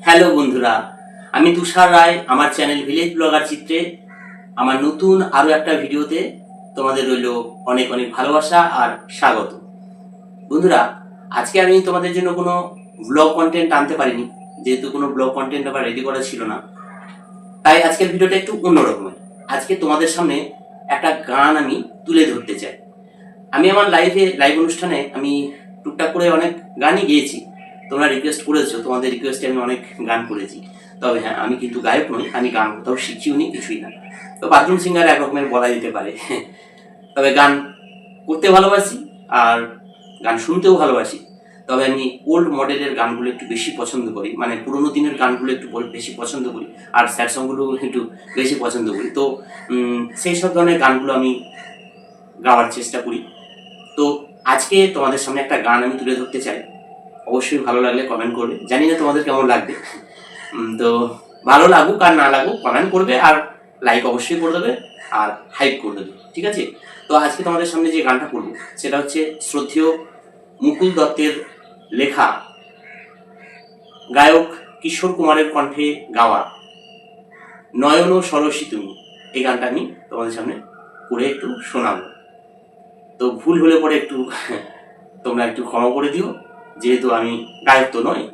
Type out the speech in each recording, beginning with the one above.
Hello বন্ধুরা, আমি তুষার রায়। আমার চ্যানেল ভিলেজ ব্লগার চিত্রে আমার নতুন আরো একটা ভিডিওতে তোমাদের রইল অনেক অনেক ভালোবাসা আর স্বাগত। বন্ধুরা, আজকে আমি তোমাদের জন্য কোনো ব্লগ কন্টেন্ট আনতে পারিনি, যেহেতু কোনো ব্লগ কন্টেন্ট আবার রেডি করা ছিল না, তাই আজকের ভিডিওটা একটু অন্যরকমের। আজকে তোমাদের সামনে একটা গান আমি তুলে ধরতে চাই। আমি আমার লাইভ অনুষ্ঠানে আমি টুকটাক করে অনেক গানই গেয়েছি। তোমরা রিকোয়েস্ট করেছো, তোমাদের রিকোয়েস্টে আমি অনেক গান করেছি। তবে হ্যাঁ, আমি কিন্তু গায়ক নই, আমি গান কোথাও শিখিও নি, কিছুই না। তো বাথরুম সিঙ্গার এক রকমের বলা যেতে পারে। তবে গান করতে ভালোবাসি আর গান শুনতেও ভালোবাসি। তবে আমি ওল্ড মডেলের গানগুলো একটু বেশি পছন্দ করি, মানে পুরোনো দিনের গানগুলো একটু বেশি পছন্দ করি, আর স্যাড সংগুলো একটু বেশি পছন্দ করি। তো সেই সব ধরনের গানগুলো আমি গাওয়ার চেষ্টা করি। তো আজকে তোমাদের সামনে একটা গান আমি তুলে ধরতে চাই। অবশ্যই ভালো লাগলে কমেন্ট করবে, জানি না তোমাদের কেমন লাগবে। তো ভালো লাগুক আর না লাগুক কমেন্ট করবে, আর লাইক অবশ্যই করে দেবে, আর হাইপ করে দেবে, ঠিক আছে? তো আজকে তোমাদের সামনে যে গানটা করবো সেটা হচ্ছে শ্রদ্ধেয় মুকুল দত্তের লেখা, গায়ক কিশোর কুমারের কণ্ঠে গাওয়া নয়ন সরসী তুমি। এই গানটা আমি তোমাদের সামনে করে একটু শোনাবো। তো ভুল হলে পরে একটু তোমরা একটু ক্ষমা করে দিও, যেহেতু আমি গায়ক তো নয়,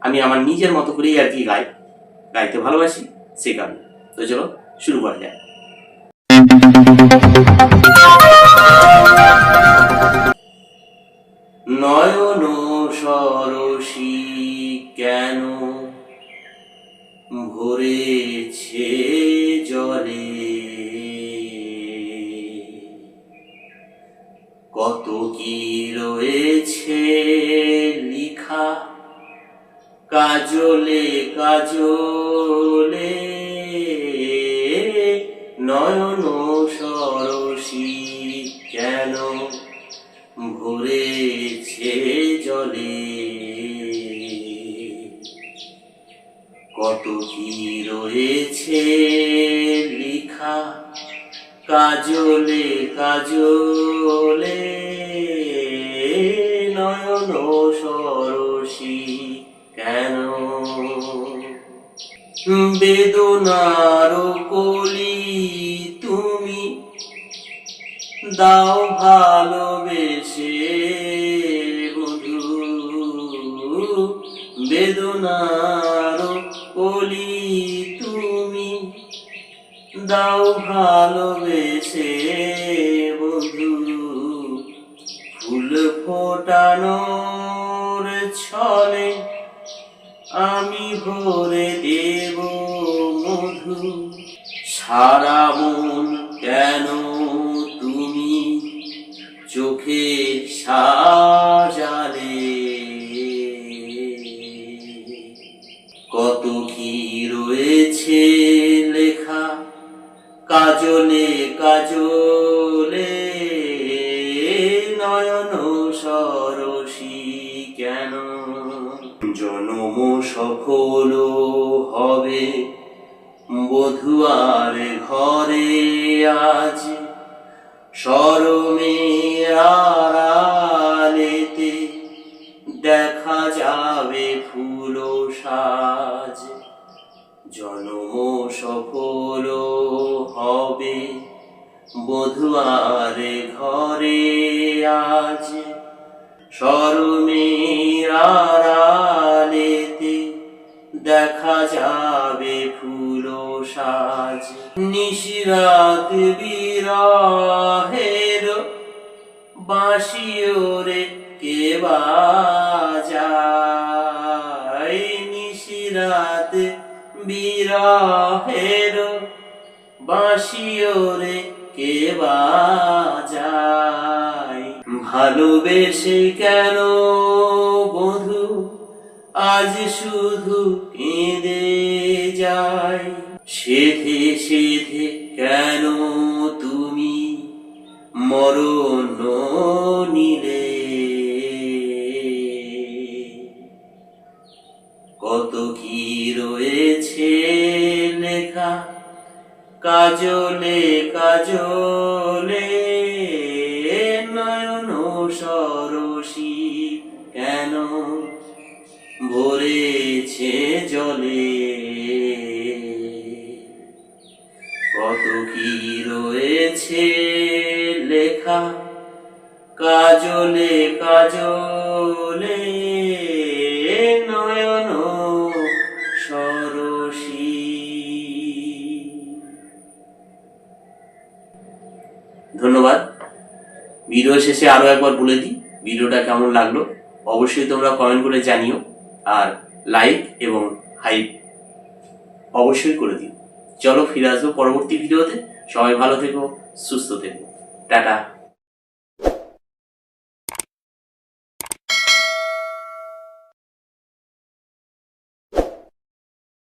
আমি আমার নিজের মতো করেই আর কি গাইতে ভালোবাসি, সে কারণে। তো চলো শুরু করা যায়। নয়ন সরসী কেন ভরেছে জলে, কত কি রয়েছে লিখা কাজলে কাজলে, নয়ন সরসী কেন ভরেছে জলে, কত কি রয়েছে লিখা কাজলে কাজলে, নয়ন সরসী কেন। বেদনার কলি তুমি দাও ভালোবেসে বধূ, বেদনার কলি তুমি দাও ভালোবেসে বধূ, ফুল ফোটানোর ছলে আমি ভরে দেব মধু, সারা মন কেন তুমি চোখে সাজালে, কত কি রয়েছে লেখা কাজলে কাজলে, নয়ন সরসী কেন। জনম সফল হবে বধুয়ার ঘরে আজ, শরমে আড়ালেতে দেখা যাবে ফুল সাজ। জনম সফল হবে বধুয়ার ঘরে আজ, শরমে আড়ালেতে দেখা যাবে ফুল সাজ। নিশিরাত বিরহের বাঁশি ওরে কে বাজায়, নিশিরাত বিরহের বাঁশি ওরে কে বাজায়, ভালোবেসে কেন বধূ আজ শুধু কেঁদে যায়, সেধে সেধে কেন তুমি মরণ নিলে, কত কি রয়েছে লেখা কাজলে কাজলে, নয়ন সরসী কেন ভরেছে জলে কত কি রয়েছে লেখা কাজলে কাজলে নয়ন সরসী। ধন্যবাদ। ভিডিও শেষে আরো একবার বলে দিই ভিডিওটা কেমন লাগলো অবশ্যই তোমরা কমেন্ট করে জানিও, আর লাইক এবং হাইপ অবশ্যই করে দিও। চলো ফিরে আসবো পরবর্তী ভিডিওতে। সবাই ভালো থেকো, সুস্থ থেকো, টাটা।